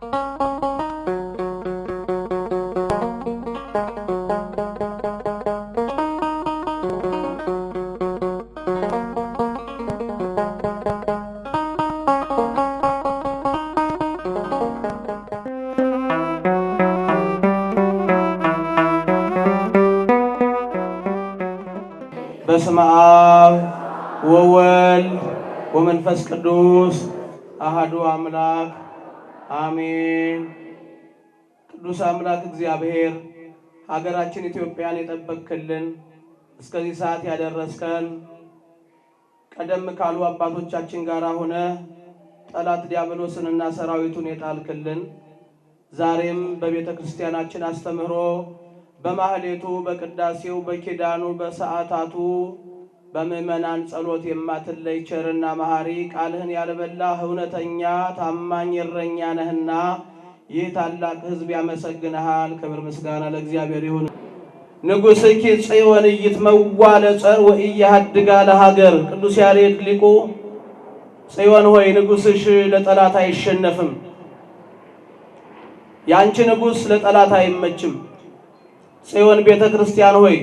በስመ አብ ወወልድ ወመንፈስ ቅዱስ አሐዱ አምላክ አሜን። ቅዱስ አምላክ እግዚአብሔር ሀገራችን ኢትዮጵያን የጠበቅክልን እስከዚህ ሰዓት ያደረስከን ቀደም ካሉ አባቶቻችን ጋር ሆነ ጠላት ዲያብሎስንና ሰራዊቱን የጣልክልን ዛሬም በቤተ ክርስቲያናችን አስተምህሮ በማህሌቱ በቅዳሴው በኪዳኑ በሰዓታቱ በምእመናን ጸሎት የማትለይ ቸርና መሐሪ ቃልህን ያልበላህ እውነተኛ ታማኝ እረኛ ነህና ይህ ታላቅ ሕዝብ ያመሰግንሃል። ክብር ምስጋና ለእግዚአብሔር ይሁን። ንጉሥኪ ጽዮን ኢይትመዋዕ ለጸር ወኢያሃድጋ ለሀገር። ቅዱስ ያሬድ ሊቁ ጽዮን ሆይ ንጉሥሽ ለጠላት አይሸነፍም፣ ያንቺ ንጉሥ ለጠላት አይመችም። ጽዮን ቤተ ክርስቲያን ሆይ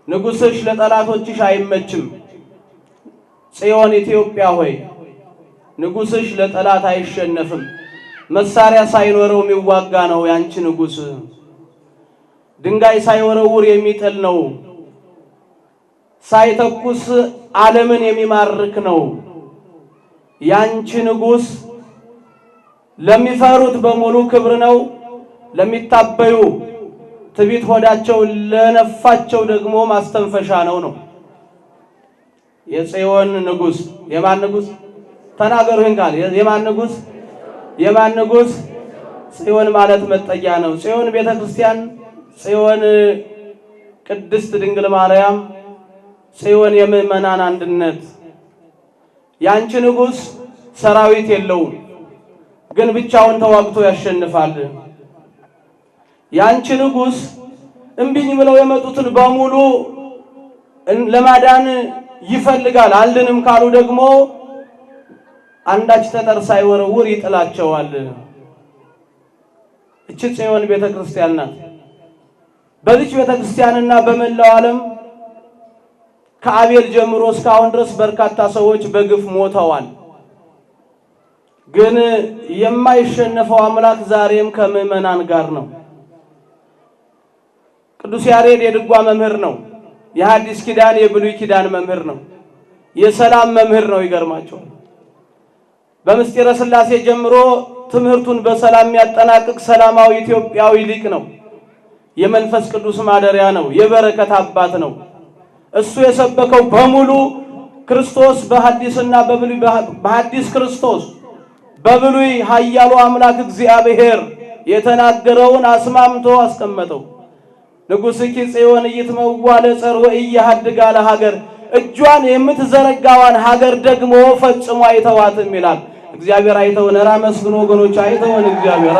ንጉሥሽ ለጠላቶችሽ አይመችም። ጽዮን ኢትዮጵያ ሆይ ንጉሥሽ ለጠላት አይሸነፍም። መሳሪያ ሳይኖረው የሚዋጋ ነው ያንቺ ንጉሥ። ድንጋይ ሳይወረውር የሚጥል ነው። ሳይተኩስ ዓለምን የሚማርክ ነው ያንቺ ንጉሥ። ለሚፈሩት በሙሉ ክብር ነው፣ ለሚታበዩ ትቢት ሆዳቸው ለነፋቸው ደግሞ ማስተንፈሻ ነው። የጽዮን ንጉሥ የማን ንጉሥ? ተናገሩ ይህን ቃል። የማን ንጉሥ? የማን ንጉሥ? ጽዮን ማለት መጠጊያ ነው። ጽዮን ቤተ ክርስቲያን፣ ጽዮን ቅድስት ድንግል ማርያም፣ ጽዮን የምእመናን አንድነት። ያንቺ ንጉሥ ሰራዊት የለውም፣ ግን ብቻውን ተዋግቶ ያሸንፋል። ያንቺ ንጉሥ እምቢኝ ብለው የመጡትን በሙሉ ለማዳን ይፈልጋል። አልድንም ካሉ ደግሞ አንዳች ጠጠር ሳይወረውር ይጥላቸዋል። እቺ ጽዮን ቤተ ክርስቲያን ናት። በዚች ቤተ ክርስቲያንና በመላው ዓለም ከአቤል ጀምሮ እስካሁን ድረስ በርካታ ሰዎች በግፍ ሞተዋል። ግን የማይሸነፈው አምላክ ዛሬም ከምእመናን ጋር ነው። ቅዱስ ያሬድ የድጓ መምህር ነው። የሐዲስ ኪዳን የብሉይ ኪዳን መምህር ነው። የሰላም መምህር ነው። ይገርማቸዋል። በምስጢረ ሥላሴ ጀምሮ ትምህርቱን በሰላም የሚያጠናቅቅ ሰላማዊ ኢትዮጵያዊ ሊቅ ነው። የመንፈስ ቅዱስ ማደሪያ ነው። የበረከት አባት ነው። እሱ የሰበከው በሙሉ ክርስቶስ በሐዲስና በብሉይ በሐዲስ ክርስቶስ በብሉይ ኃያሉ አምላክ እግዚአብሔር የተናገረውን አስማምቶ አስቀመጠው። ንጉሥኪ ጽዮን ኢይትመዋዕ ለጸር ወኢያሃድጋ ለሀገር። እጇን የምትዘረጋዋን ሀገር ደግሞ ፈጽሞ አይተዋትም ይላል እግዚአብሔር። አይተውን ራ መስግኑ ወገኖች፣ አይተውን እግዚአብሔር።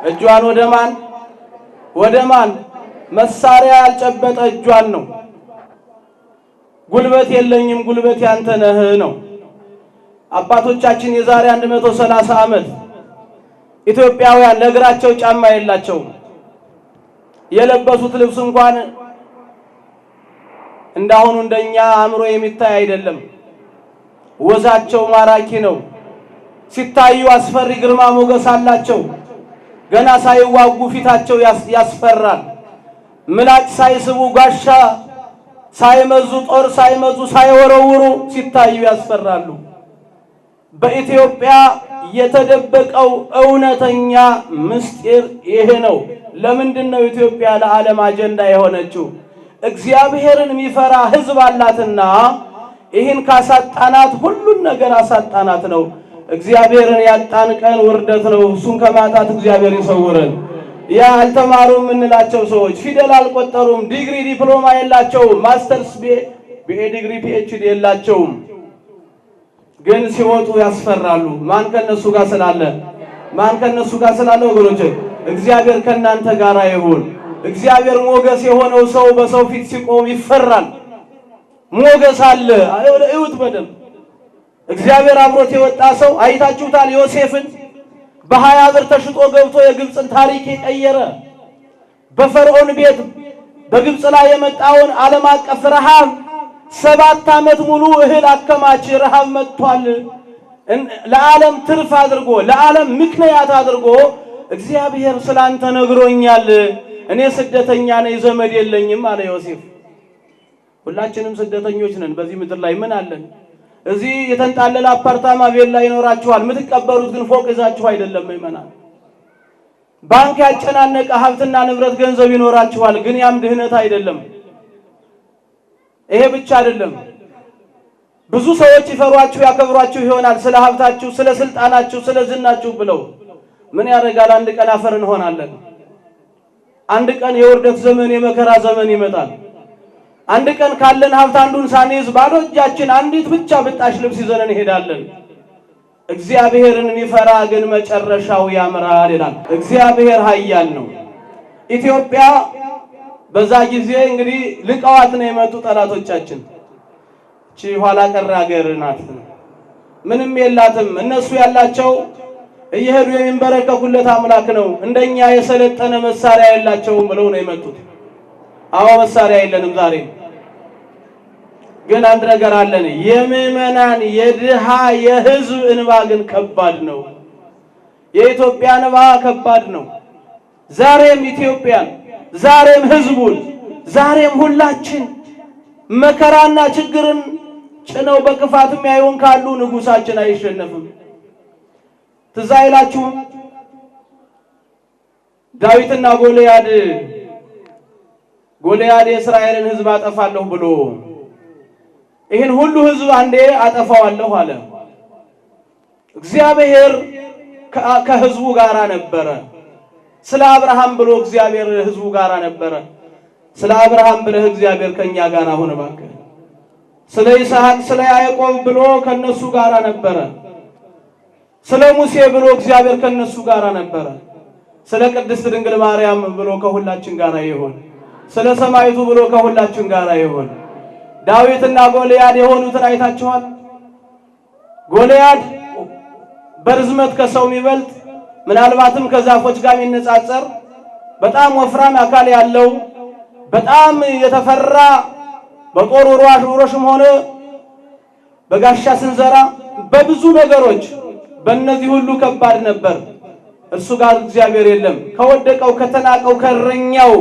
እጇን ወደ ማን? ወደ ማን? መሳሪያ ያልጨበጠ እጇን ነው። ጉልበት የለኝም ጉልበት ያንተ ነህ ነው። አባቶቻችን የዛሬ 130 ዓመት ኢትዮጵያውያን ለእግራቸው ጫማ የላቸውም። የለበሱት ልብስ እንኳን እንዳሁኑ እንደኛ አእምሮ የሚታይ አይደለም። ወዛቸው ማራኪ ነው። ሲታዩ አስፈሪ ግርማ ሞገስ አላቸው። ገና ሳይዋጉ ፊታቸው ያስፈራል። ምላጭ ሳይስቡ ጋሻ ሳይመዙ ጦር ሳይመዙ ሳይወረውሩ ሲታዩ ያስፈራሉ። በኢትዮጵያ የተደበቀው እውነተኛ ምስጢር ይሄ ነው። ለምንድን ነው ኢትዮጵያ ለዓለም አጀንዳ የሆነችው? እግዚአብሔርን የሚፈራ ሕዝብ አላትና ይህን ካሳጣናት ሁሉን ነገር አሳጣናት ነው። እግዚአብሔርን ያጣን ቀን ውርደት ነው። እሱን ከማጣት እግዚአብሔር ይሰውረን። ያ አልተማሩም የምንላቸው ሰዎች ፊደል አልቆጠሩም፣ ዲግሪ ዲፕሎማ የላቸውም፣ ማስተርስ ቢኤ ዲግሪ ፒኤችዲ የላቸውም፣ ግን ሲወጡ ያስፈራሉ። ማን ከነሱ ጋር ስላለ? ማን ከነሱ ጋር ስላለ? ወገኖች እግዚአብሔር ከናንተ ጋር ይሁን። እግዚአብሔር ሞገስ የሆነው ሰው በሰው ፊት ሲቆም ይፈራል። ሞገስ አለ። እዩት በደንብ እግዚአብሔር አብሮት የወጣ ሰው አይታችሁታል። ዮሴፍን በ20 ብር ተሽጦ ገብቶ የግብፅን ታሪክ የቀየረ በፈርዖን ቤት በግብፅ ላይ የመጣውን ዓለም አቀፍ ረሃብ 7 ዓመት ሙሉ እህል አከማች። ረሃብ መጥቷል። ለዓለም ትርፍ አድርጎ ለዓለም ምክንያት አድርጎ እግዚአብሔር ስላንተ ነግሮኛል፣ እኔ ስደተኛ ነኝ፣ ዘመድ የለኝም አለ ዮሴፍ። ሁላችንም ስደተኞች ነን። በዚህ ምድር ላይ ምን አለን? እዚህ የተንጣለለ አፓርታማ ቤት ላይ ይኖራችኋል። የምትቀበሩት ግን ፎቅ ይዛችሁ አይደለም ይመናል። ባንክ ያጨናነቀ ሀብትና ንብረት ገንዘብ ይኖራችኋል፣ ግን ያም ድህነት አይደለም። ይሄ ብቻ አይደለም። ብዙ ሰዎች ይፈሯችሁ ያከብሯችሁ ይሆናል ስለ ሀብታችሁ፣ ስለ ስልጣናችሁ፣ ስለ ዝናችሁ ብለው። ምን ያደርጋል? አንድ ቀን አፈር እንሆናለን። አንድ ቀን የውርደት ዘመን የመከራ ዘመን ይመጣል። አንድ ቀን ካለን ሀብት አንዱን ሳንይዝ ባዶ እጃችን አንዲት ብቻ ብጣሽ ልብስ ይዘን እንሄዳለን። እግዚአብሔርን የሚፈራ ግን መጨረሻው ያምራል ይላል። እግዚአብሔር ኃያል ነው። ኢትዮጵያ በዛ ጊዜ እንግዲህ ልቀዋት ነው የመጡ ጠላቶቻችን። እቺ ኋላ ቀር ሀገር ናት፣ ምንም የላትም። እነሱ ያላቸው እየሄዱ የሚንበረከኩለት አምላክ ነው። እንደኛ የሰለጠነ መሳሪያ የላቸውም ብለው ነው የመጡት። አዎ መሳሪያ የለንም ዛሬ። ግን አንድ ነገር አለን። የምዕመናን የድሃ የህዝብ እንባ ግን ከባድ ነው። የኢትዮጵያ እንባ ከባድ ነው። ዛሬም ኢትዮጵያን፣ ዛሬም ህዝቡን፣ ዛሬም ሁላችን መከራና ችግርን ጭነው በክፋት የሚያዩን ካሉ ንጉሳችን አይሸነፍም። ትዝ አይላችሁም? ዳዊትና ጎልያድ የእስራኤልን ህዝብ አጠፋለሁ ብሎ ይህን ሁሉ ህዝብ አንዴ አጠፋዋለሁ አለ። እግዚአብሔር ከህዝቡ ጋር ነበረ። ስለ አብርሃም ብሎ እግዚአብሔር ህዝቡ ጋር ነበረ። ስለ አብርሃም ብለህ እግዚአብሔር ከኛ ጋር አሁን እባክህ። ስለ ይስሐቅ ስለ ያዕቆብ ብሎ ከነሱ ጋር ነበረ። ስለ ሙሴ ብሎ እግዚአብሔር ከነሱ ጋር ነበረ። ስለ ቅድስት ድንግል ማርያም ብሎ ከሁላችን ጋር ይሁን። ስለ ሰማይቱ ብሎ ከሁላችን ጋር ይሁን። ዳዊትና ጎልያድ የሆኑትን አይታችኋል። ጎልያድ በርዝመት ከሰው የሚበልጥ ምናልባትም ከዛፎች ጋር የሚነጻጸር በጣም ወፍራም አካል ያለው በጣም የተፈራ በጦር ውርዋሽም ሆነ በጋሻ ስንዘራ በብዙ ነገሮች በእነዚህ ሁሉ ከባድ ነበር። እርሱ ጋር እግዚአብሔር የለም። ከወደቀው ከተናቀው ከእረኛው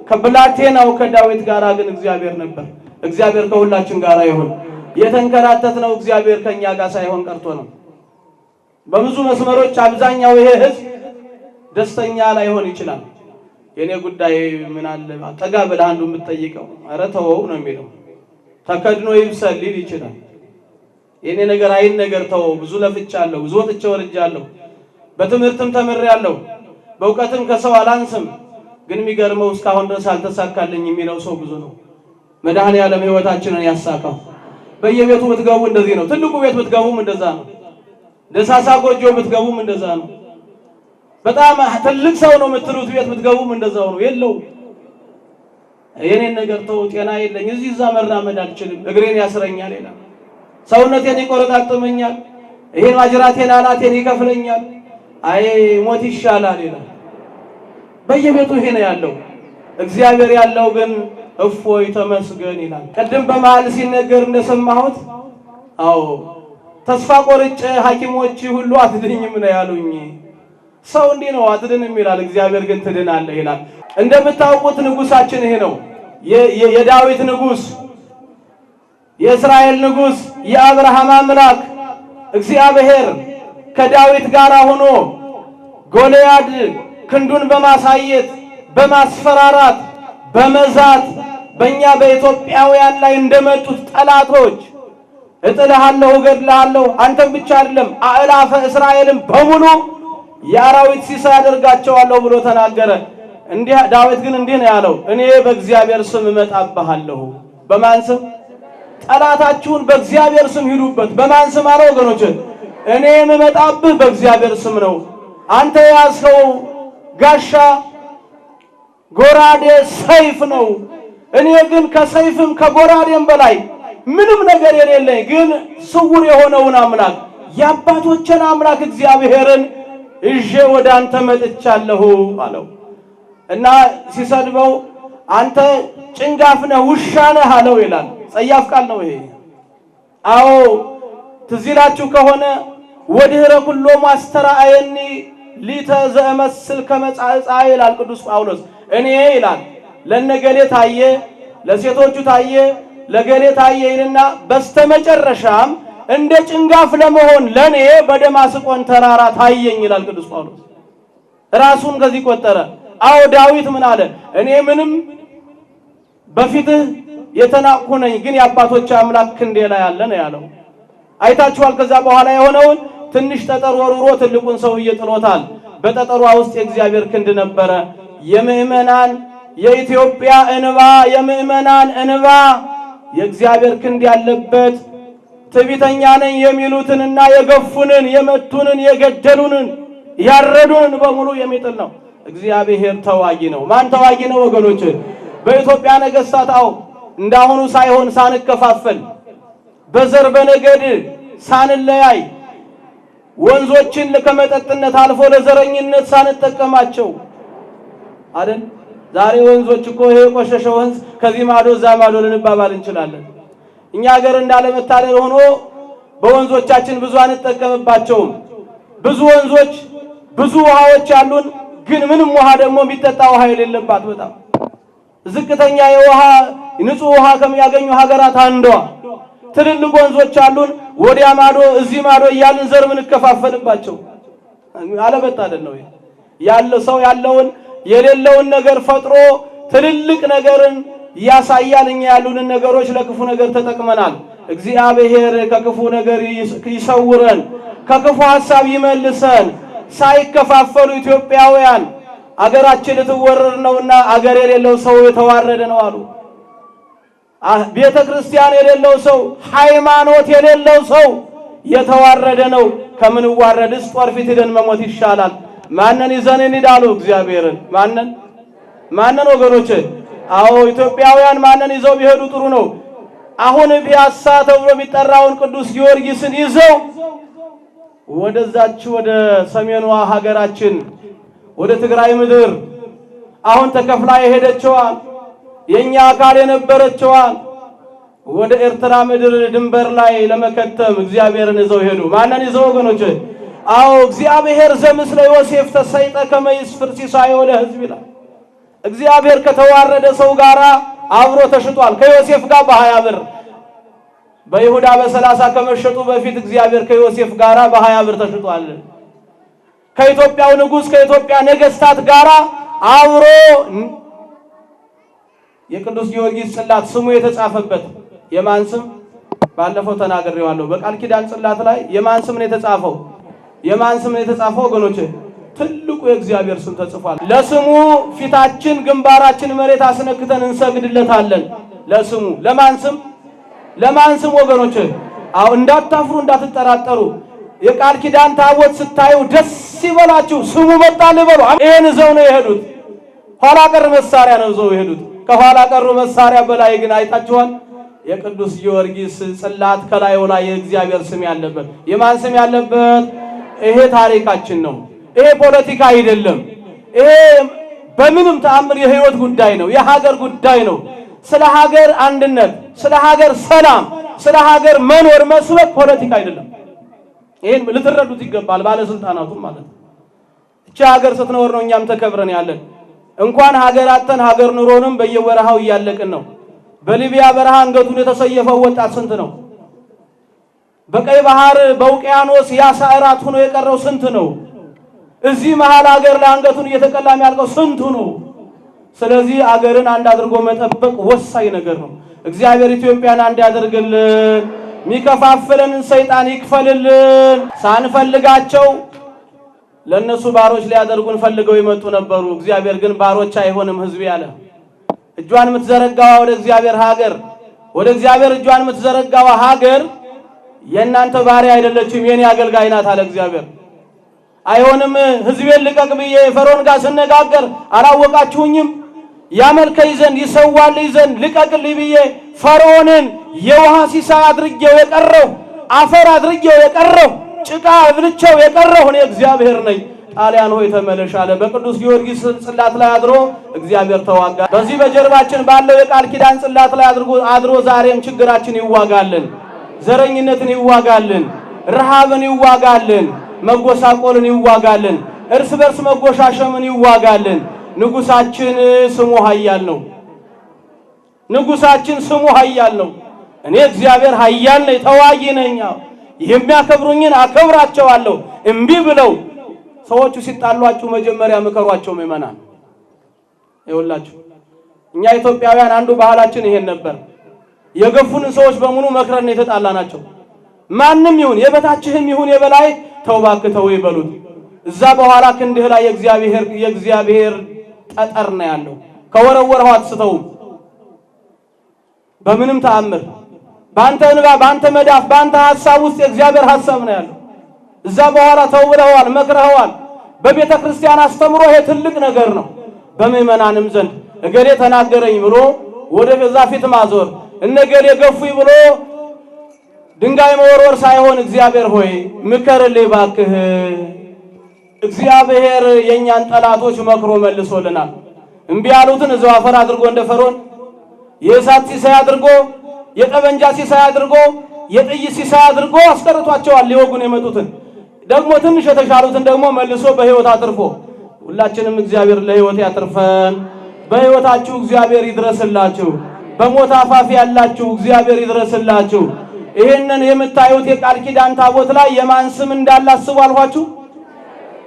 ከብላቴናው ከዳዊት ጋር ግን እግዚአብሔር ነበር። እግዚአብሔር ከሁላችን ጋር ይሁን። የተንከራተትነው እግዚአብሔር ከኛ ጋር ሳይሆን ቀርቶ ነው። በብዙ መስመሮች አብዛኛው ይሄ ህዝብ ደስተኛ ላይሆን ይችላል። የኔ ጉዳይ ምን አለ ጠጋ ብለህ አንዱ የምትጠይቀው ኧረ ተወው ነው የሚለው። ተከድኖ ይብሰል ሊል ይችላል። የኔ ነገር አይን ነገር ተወው፣ ብዙ ለፍቻለሁ፣ ብዙ ወጥቼ ወርጃለሁ፣ በትምህርትም ተምሬያለሁ፣ በእውቀትም ከሰው አላንስም፣ ግን የሚገርመው እስካሁን ድረስ አልተሳካልኝ የሚለው ሰው ብዙ ነው። መድኃኔዓለም ህይወታችንን ያሳካው። በየቤቱ ብትገቡ እንደዚህ ነው። ትልቁ ቤት ብትገቡም እንደዛ ነው። ደሳሳ ጎጆ ብትገቡም እንደዛ ነው። በጣም ትልቅ ሰው ነው የምትሉት ቤት ብትገቡም እንደዛው ነው። የለው የኔን ነገር ተው፣ ጤና የለኝ፣ እዚህ እዛ መራመድ አልችልም፣ እግሬን ያስረኛል ይላል። ሰውነቴን ይቆረጣጥመኛል፣ ይሄን ማጅራቴን አናቴን ይከፍለኛል፣ አይ ሞት ይሻላል ይላል። በየቤቱ ይሄ ነው ያለው። እግዚአብሔር ያለው ግን እፎይ ተመስገን ይላል። ቅድም በመሃል ሲነገር እንደሰማሁት አዎ ተስፋ ቆርጬ ሐኪሞች ሁሉ አትድኝም ነው ያሉኝ። ሰው እንዲህ ነው አትድንም ይላል፣ እግዚአብሔር ግን ትድናለህ ይላል። እንደምታውቁት ንጉሳችን ይሄ ነው። የዳዊት ንጉስ፣ የእስራኤል ንጉስ፣ የአብርሃም አምላክ እግዚአብሔር ከዳዊት ጋር ሆኖ ጎልያድ ክንዱን በማሳየት በማስፈራራት በመዛት በእኛ በኢትዮጵያውያን ላይ እንደመጡት ጠላቶች እጥልሃለሁ፣ እገድልሃለሁ፣ አንተም ብቻ አይደለም አእላፈ እስራኤልን በሙሉ የአራዊት ሲሳይ አደርጋቸዋለሁ ብሎ ተናገረ። እንዲህ ዳዊት ግን እንዲህ ነው ያለው፣ እኔ በእግዚአብሔር ስም እመጣብሃለሁ። በማን ስም? ጠላታችሁን በእግዚአብሔር ስም ሂዱበት። በማን ስም አለው ወገኖች? እኔ የምመጣብህ በእግዚአብሔር ስም ነው። አንተ ያዝከው ጋሻ ጎራዴ ሰይፍ ነው። እኔ ግን ከሰይፍም ከጎራዴም በላይ ምንም ነገር የሌለኝ ግን ስውር የሆነውን አምላክ የአባቶችን አምላክ እግዚአብሔርን እዤ ወደ አንተ መጥቻለሁ አለው እና ሲሰድበው አንተ ጭንጋፍ ነህ ውሻ ነህ አለው ይላል። ጸያፍ ቃል ነው ይሄ። አዎ ትዝ ይላችሁ ከሆነ ወድህረ ኩሎ ማስተራአየኒ ሊተዘመስል ከመጻጻ ይላል ቅዱስ ጳውሎስ። እኔ ይላል ለነገሌ ታየ፣ ለሴቶቹ ታየ፣ ለገሌ ታየ ይልና በስተመጨረሻም እንደ ጭንጋፍ ለመሆን ለኔ በደማስቆን ተራራ ታየኝ ይላል ቅዱስ ጳውሎስ። ራሱን ከዚህ ቆጠረ። አዎ ዳዊት ምን አለ? እኔ ምንም በፊትህ የተናቅሁ ነኝ፣ ግን የአባቶች አምላክ ክንዴ ላይ አለ ነው ያለው። አይታችኋል። ከዛ በኋላ የሆነውን ትንሽ ጠጠር ወርውሮ ትልቁን ሰውዬ ጥሎታል። በጠጠሯ ውስጥ የእግዚአብሔር ክንድ ነበረ። የምእመናን የኢትዮጵያ እንባ፣ የምእመናን እንባ የእግዚአብሔር ክንድ ያለበት ትዕቢተኛ ነኝ የሚሉትንና የገፉንን፣ የመቱንን፣ የገደሉንን፣ ያረዱንን በሙሉ የሚጥል ነው። እግዚአብሔር ተዋጊ ነው። ማን ተዋጊ ነው ወገኖች? በኢትዮጵያ ነገሥታት እንዳሁኑ ሳይሆን ሳንከፋፈል በዘር በነገድ ሳንለያይ ወንዞችን ከመጠጥነት አልፎ ለዘረኝነት ሳንጠቀማቸው አይደል? ዛሬ ወንዞች እኮ ይሄ ቆሸሸ ወንዝ ከዚህ ማዶ እዛ ማዶ ልንባባል እንችላለን። እኛ ሀገር እንዳለመታደል ሆኖ በወንዞቻችን ብዙ አንጠቀምባቸውም። ብዙ ወንዞች ብዙ ውሃዎች ያሉን፣ ግን ምንም ውሃ ደግሞ የሚጠጣ ውሃ የሌለባት በጣም ዝቅተኛ የውሃ ንጹህ ውሃ ከሚያገኙ ሀገራት አንዷ። ትልልቅ ወንዞች አሉን፣ ወዲያ ማዶ እዚህ ማዶ እያልን ዘር ምንከፋፈልባቸው። አለመታደል ነው ያለ ሰው ያለውን የሌለውን ነገር ፈጥሮ ትልልቅ ነገርን ያሳያል። እኛ ያሉንን ነገሮች ለክፉ ነገር ተጠቅመናል። እግዚአብሔር ከክፉ ነገር ይሰውረን፣ ከክፉ ሐሳብ ይመልሰን። ሳይከፋፈሉ ኢትዮጵያውያን አገራችን ልትወረር ነውና አገር የሌለው ሰው የተዋረደ ነው አሉ። ቤተ ክርስቲያን የሌለው ሰው፣ ሃይማኖት የሌለው ሰው የተዋረደ ነው። ከምን ዋረድስ ጦር ፊት ሄደን መሞት ይሻላል። ማንን ይዘን እንሂዳሉ? እግዚአብሔርን። ማንን ወገኖች? አዎ ኢትዮጵያውያን ማንን ይዘው ቢሄዱ ጥሩ ነው? አሁን ፒያሳ ተብሎ የሚጠራውን ቅዱስ ጊዮርጊስን ይዘው ወደዛች ወደ ሰሜኗ ሀገራችን ወደ ትግራይ ምድር አሁን ተከፍላ የሄደችዋን የኛ አካል የነበረችዋን ወደ ኤርትራ ምድር ድንበር ላይ ለመከተም እግዚአብሔርን ይዘው ሄዱ። ማንን ይዘው ወገኖች? አዎ እግዚአብሔር ዘምስለ ዮሴፍ ተሰይጠ ከመ ይስፍር ሲሳዮ ለሕዝብ ይላል። እግዚአብሔር ከተዋረደ ሰው ጋር አብሮ ተሽጧል። ከዮሴፍ ጋር በ20 ብር በይሁዳ በ30 ከመሸጡ በፊት እግዚአብሔር ከዮሴፍ ጋር በ20 ብር ተሽጧል። ከኢትዮጵያው ንጉሥ ከኢትዮጵያ ነገሥታት ጋር አብሮ የቅዱስ ጊዮርጊስ ጽላት ስሙ የተጻፈበት የማን ስም? ባለፈው ተናግሬዋለሁ። በቃል ኪዳን ጽላት ላይ የማን ስም ነው የተጻፈው? የማን ስም ነው የተጻፈው ወገኖች? ትልቁ የእግዚአብሔር ስም ተጽፏል። ለስሙ ፊታችን ግንባራችን መሬት አስነክተን እንሰግድለታለን። ለስሙ ለማን ስም? ለማን ስም ወገኖች? አው እንዳታፍሩ እንዳትጠራጠሩ። የቃል ኪዳን ታቦት ስታዩ ደስ ይበላችሁ፣ ስሙ መጣል ይበሉ። ይሄን ይዘው ነው የሄዱት። ኋላ ቀር መሳሪያ ነው ይዘው የሄዱት። ከኋላ ቀሩ መሳሪያ በላይ ግን አይታችኋል የቅዱስ ጊዮርጊስ ጽላት ከላዩ ላይ የእግዚአብሔር ስም ያለበት። የማን ስም ያለበት? ይሄ ታሪካችን ነው። ይሄ ፖለቲካ አይደለም። ይሄ በምንም ተአምር የህይወት ጉዳይ ነው፣ የሀገር ጉዳይ ነው። ስለ ሀገር አንድነት፣ ስለ ሀገር ሰላም፣ ስለ ሀገር መኖር መስበክ ፖለቲካ አይደለም። ይሄን ልትረዱት ይገባል፣ ባለስልጣናቱም ማለት ነው። እቺ ሀገር ስትኖር ነው እኛም ተከብረን ያለን። እንኳን ሀገራተን ሀገር ኑሮንም በየበረሃው እያለቅን ነው። በሊቢያ በረሃ አንገቱን የተሰየፈው ወጣት ስንት ነው? በቀይ ባህር በውቅያኖስ ያሳ እራት ሆኖ የቀረው ስንት ነው? እዚህ መሃል ሀገር ላይ አንገቱን እየተቀላ የሚያልቀው ስንቱ ነው? ስለዚህ አገርን አንድ አድርጎ መጠበቅ ወሳኝ ነገር ነው። እግዚአብሔር ኢትዮጵያን አንድ ያድርግልን፣ የሚከፋፍለንን ሰይጣን ይክፈልልን። ሳንፈልጋቸው ለነሱ ባሮች ሊያደርጉን ፈልገው ይመጡ ነበሩ። እግዚአብሔር ግን ባሮች አይሆንም ህዝብ ያለ እጇን የምትዘረጋው ወደ እግዚአብሔር ሀገር ወደ እግዚአብሔር እጇን የምትዘረጋው ሀገር የእናንተ ባሪያ አይደለችም የኔ አገልጋይ ናት አለ እግዚአብሔር። አይሆንም ህዝቤን ልቀቅ ብዬ ፈርዖን ጋር ስነጋገር አላወቃችሁኝም? ያመልከኝ ዘንድ ይሰዋልኝ ዘንድ ልቀቅልኝ ብዬ ፈርዖንን የውሃ ሲሳይ አድርጌው የቀረው አፈር አድርጌው የቀረው ጭቃ አብልቼው የቀረው እኔ እግዚአብሔር ነኝ። ጣሊያን ሆይ ተመለሽ አለ። በቅዱስ ጊዮርጊስ ጽላት ላይ አድሮ እግዚአብሔር ተዋጋ። በዚህ በጀርባችን ባለው የቃል ኪዳን ጽላት ላይ አድሮ ዛሬም ችግራችን ይዋጋልን፣ ዘረኝነትን ይዋጋልን፣ ረሃብን ይዋጋልን፣ መጎሳቆልን ይዋጋልን፣ እርስ በርስ መጎሻሸምን ይዋጋልን። ንጉሳችን ስሙ ኃያል ነው። ንጉሳችን ስሙ ኃያል ነው። እኔ እግዚአብሔር ኃያል ነኝ፣ ተዋጊ ነኝ። የሚያከብሩኝን አከብራቸዋለሁ። እምቢ ብለው ሰዎቹ ሲጣሏችሁ መጀመሪያ ምከሯቸው። ምእመናን ይኸውላችሁ እኛ ኢትዮጵያውያን አንዱ ባህላችን ይሄን ነበር። የገፉንን ሰዎች በሙሉ መክረን የተጣላናቸው። ማንም ይሁን የበታችህም ይሁን የበላይ ተው እባክህ ተው ይበሉት። እዛ በኋላ ክንድህ ላይ የእግዚአብሔር ጠጠር ነው ያለው። ከወረወረው አትስተውም በምንም ተአምር። ባንተ እንባ፣ ባንተ መዳፍ፣ ባንተ ሐሳብ ውስጥ የእግዚአብሔር ሐሳብ ነው ያለው። እዛ በኋላ ተው ብለዋል፣ መክረዋል። በቤተ ክርስቲያን አስተምሮ ይሄ ትልቅ ነገር ነው። በምእመናንም ዘንድ እገሌ ተናገረኝ ብሎ ወደ በዛ ፊት ማዞር፣ እነገሌ ገፉኝ ብሎ ድንጋይ መወርወር ሳይሆን እግዚአብሔር ሆይ ምከርልኝ ባክህ። እግዚአብሔር የኛን ጠላቶች መክሮ መልሶልናል። እምቢ ያሉትን እዛው አፈር አድርጎ እንደ ፈርዖን የእሳት ሲሳይ አድርጎ የጠበንጃ ሲሳይ አድርጎ የጥይት ሲሳይ አድርጎ አስቀርቷቸዋል። ሊወጉን የመጡትን ደግሞ ትንሽ የተሻሉትን ደግሞ መልሶ በሕይወት አትርፎ ሁላችንም እግዚአብሔር ለሕይወት ያትርፈን። በሕይወታችሁ እግዚአብሔር ይድረስላችሁ። በሞት አፋፍ ያላችሁ እግዚአብሔር ይድረስላችሁ። ይሄንን የምታዩት የቃል ኪዳን ታቦት ላይ የማን ስም እንዳለ አስቡ አልኋችሁ?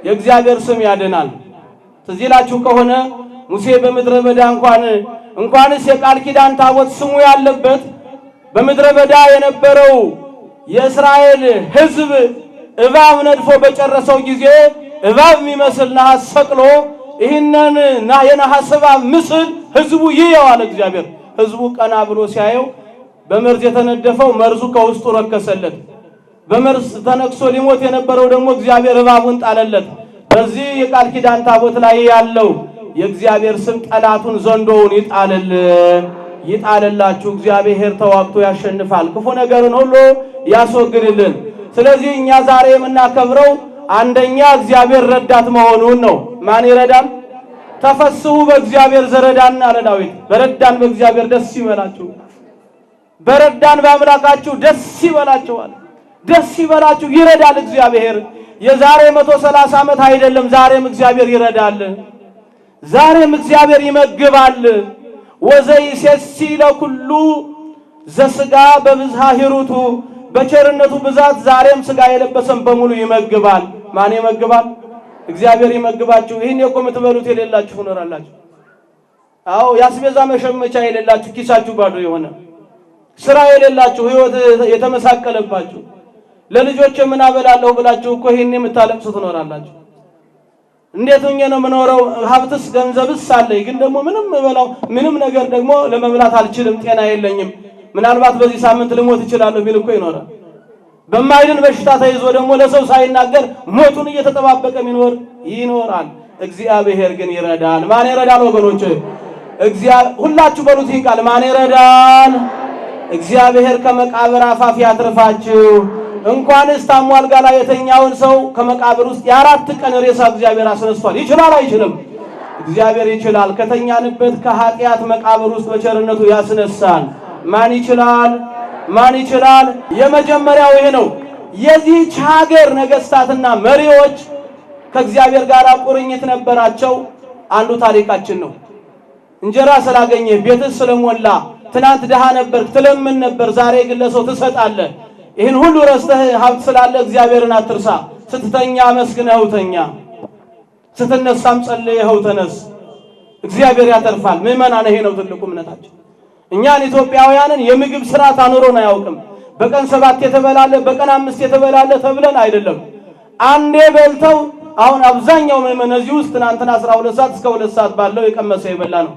የእግዚአብሔር ስም ያድናል። ትዝ ይላችሁ ከሆነ ሙሴ በምድረ በዳ እንኳንስ የቃል ኪዳን ታቦት ስሙ ያለበት በምድረ በዳ የነበረው የእስራኤል ሕዝብ እባብ ነድፎ በጨረሰው ጊዜ እባብ የሚመስል ነሐስ ሰቅሎ ይህንን የነሐስ እባብ ምስል ሕዝቡ ይየዋል። እግዚአብሔር ሕዝቡ ቀና ብሎ ሲያየው በመርዝ የተነደፈው መርዙ ከውስጡ ረከሰለት። በመርዝ ተነክሶ ሊሞት የነበረው ደግሞ እግዚአብሔር እባቡን ጣለለት። በዚህ የቃል ኪዳን ታቦት ላይ ያለው የእግዚአብሔር ስም ጠላቱን ዘንዶውን ይጣልላችሁ። እግዚአብሔር ተዋግቶ ያሸንፋል፣ ክፉ ነገርን ሁሉ ያስወግድልን። ስለዚህ እኛ ዛሬ የምናከብረው አንደኛ እግዚአብሔር ረዳት መሆኑን ነው። ማን ይረዳል? ተፈስሑ በእግዚአብሔር ዘረዳን አለ ዳዊት። በረዳን በእግዚአብሔር ደስ ይበላችሁ፣ በረዳን በአምላካችሁ ደስ ይበላችኋል። ደስ ይበላችሁ፣ ይረዳል እግዚአብሔር። የዛሬ 130 ዓመት አይደለም፣ ዛሬም እግዚአብሔር ይረዳል። ዛሬም እግዚአብሔር ይመግባል። ወዘይሴሲ ለኩሉ ዘሥጋ በብዝሃ ሂሩቱ፣ በቸርነቱ ብዛት ዛሬም ሥጋ የለበሰን በሙሉ ይመግባል። ማን ይመግባል? እግዚአብሔር ይመግባችሁ። ይህን እኮ የምትበሉት የሌላችሁ ትኖራላችሁ። አዎ ያስቤዛ መሸመቻ የሌላችሁ፣ ኪሳችሁ ባዶ የሆነ ስራ የሌላችሁ፣ ሕይወት የተመሳቀለባችሁ፣ ለልጆች ምን አበላለሁ ብላችሁ እኮ ይሄን የምታለቅሱ ትኖራላችሁ። እንዴት ሆኜ ነው የምኖረው? ሀብትስ ገንዘብስ አለኝ፣ ግን ደግሞ ምንም ነገር ደግሞ ለመብላት አልችልም፣ ጤና የለኝም፣ ምናልባት በዚህ ሳምንት ልሞት እችላለሁ ቢል እኮ ይኖራል። በማይድን በሽታ ተይዞ ደግሞ ለሰው ሳይናገር ሞቱን እየተጠባበቀ ይኖራል። እግዚአብሔር ግን ይረዳል። ማን ይረዳል ወገኖች? ሁላችሁ በሉት ይህን ቃል፣ ማን ይረዳል? እግዚአብሔር ከመቃብር አፋፍ ያትርፋችሁ። እንኳንስ ታሞ አልጋ ላይ የተኛውን ሰው ከመቃብር ውስጥ የ4 ቀን ሬሳ እግዚአብሔር አስነስቷል። ይችላል አይችልም? እግዚአብሔር ይችላል። ከተኛንበት ከኃጢአት መቃብር ውስጥ በቸርነቱ ያስነሳል። ማን ይችላል? ማን ይችላል? የመጀመሪያው ይሄ ነው። የዚህች ሀገር ነገስታትና መሪዎች ከእግዚአብሔር ጋር ቁርኝት ነበራቸው። አንዱ ታሪካችን ነው። እንጀራ ስላገኘህ፣ ቤትህ ስለሞላ፣ ትናንት ድሃ ነበር ትለምን ነበር፣ ዛሬ ግን ለሰው ትሰጣለህ። ይህን ሁሉ ረስተህ ሀብት ስላለ እግዚአብሔርን አትርሳ። ስትተኛ መስግነው ተኛ፣ ስትነሳም ጸልየው ተነስ። እግዚአብሔር ያተርፋል። ምእመናን ይሄ ነው ትልቁ እምነታችን። እኛን ኢትዮጵያውያንን የምግብ ስርዓት አኖሮን አያውቅም። በቀን 7 የተበላለ በቀን 5 የተበላለ ተብለን አይደለም። አንዴ በልተው አሁን አብዛኛው ምእመን እዚህ ውስጥ ትናንትና 12 ሰዓት እስከ 2 ሰዓት ባለው የቀመሰ የበላ ነው።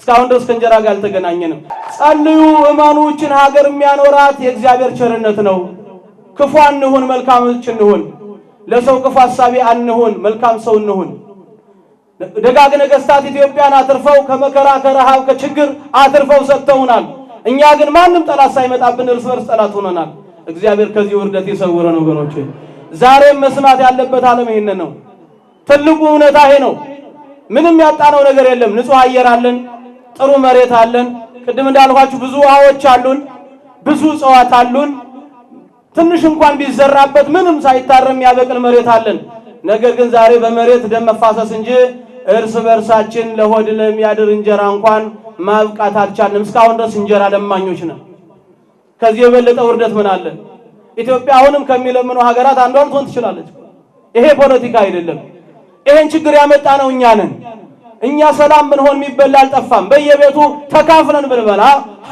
እስካሁን ድረስ ከእንጀራ ጋር አልተገናኘንም። ጸልዩ፣ እመኑችን ሀገር የሚያኖራት የእግዚአብሔር ቸርነት ነው። ክፉ አንሁን፣ መልካሞች እንሁን። ለሰው ክፉ ሐሳቢ አንሁን፣ መልካም ሰው እንሁን። ደጋግ ነገስታት ኢትዮጵያን አትርፈው ከመከራ ከረሃብ ከችግር አትርፈው ሰጥተውናል። እኛ ግን ማንም ጠላት ሳይመጣብን እርስ በርስ ጠላት ሆነናል። እግዚአብሔር ከዚህ ውርደት ይሰውረን ወገኖች። ዛሬም መስማት ያለበት ዓለም ይሄን ነው። ትልቁ እውነታ ይሄ ነው። ምንም ያጣነው ነገር የለም። ንጹህ አየር አለን፣ ጥሩ መሬት አለን። ቅድም እንዳልኳችሁ ብዙ ውሃዎች አሉን፣ ብዙ እጽዋት አሉን። ትንሽ እንኳን ቢዘራበት ምንም ሳይታረም ያበቅል መሬት አለን። ነገር ግን ዛሬ በመሬት ደም መፋሰስ እንጂ እርስ በርሳችን ለሆድ ለሚያድር እንጀራ እንኳን ማብቃት አልቻልንም። እስካሁን ድረስ እንጀራ ለማኞች ነን። ከዚህ የበለጠ ውርደት ምን አለ? ኢትዮጵያ አሁንም ከሚለምኑ ሀገራት አንዷ ልትሆን ትችላለች። ይሄ ፖለቲካ አይደለም። ይሄን ችግር ያመጣ ነው እኛ ነን። እኛ ሰላም ብንሆን የሚበላ አልጠፋም። በየቤቱ ተካፍለን ብንበላ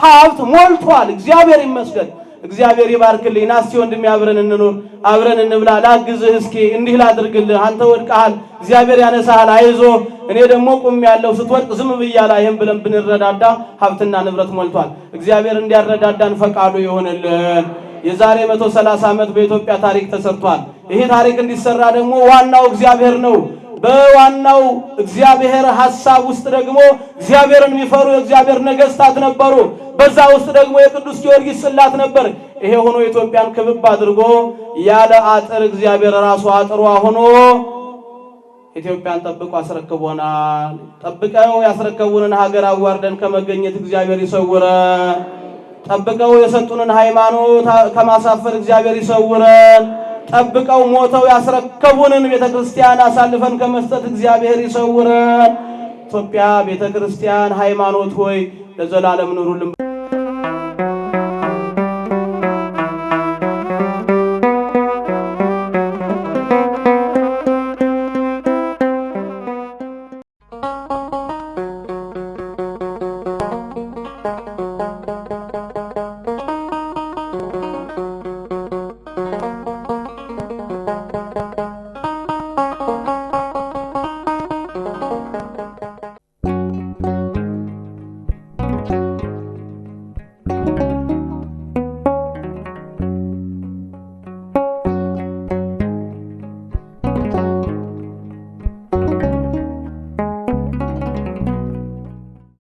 ሀብት ሞልቷል። እግዚአብሔር ይመስገን። እግዚአብሔር ይባርክልኝ። ና እስቲ ወንድሜ አብረን እንኖር፣ አብረን እንብላ፣ ላግዝህ፣ እስኪ እንዲህ ላድርግልህ፣ አንተ ወድቀሃል፣ እግዚአብሔር ያነሳሃል፣ አይዞ እኔ ደግሞ ቁም ያለው ስትወድቅ ዝም ብያለሁ። ይሄን ብለን ብንረዳዳ ሀብትና ንብረት ሞልቷል። እግዚአብሔር እንዲያረዳዳን ፈቃዱ ይሆንልን። የዛሬ 130 ዓመት በኢትዮጵያ ታሪክ ተሰርቷል። ይሄ ታሪክ እንዲሰራ ደግሞ ዋናው እግዚአብሔር ነው። በዋናው እግዚአብሔር ሐሳብ ውስጥ ደግሞ እግዚአብሔርን የሚፈሩ የእግዚአብሔር ነገሥታት ነበሩ። በዛ ውስጥ ደግሞ የቅዱስ ጊዮርጊስ ጽላት ነበር። ይሄ ሆኖ ኢትዮጵያን ክብብ አድርጎ ያለ አጥር እግዚአብሔር ራሱ አጥሯ ሆኖ ኢትዮጵያን ጠብቆ አስረክቦናል። ጠብቀው ያስረከቡንን ሀገር አዋርደን ከመገኘት እግዚአብሔር ይሰውረን። ጠብቀው የሰጡንን ሃይማኖት ከማሳፈር እግዚአብሔር ይሰውረን። ጠብቀው ሞተው ያስረከቡንን ቤተክርስቲያን አሳልፈን ከመስጠት እግዚአብሔር ይሰውረን። ኢትዮጵያ ቤተክርስቲያን ሃይማኖት ሆይ ለዘላለም ኑሩልን።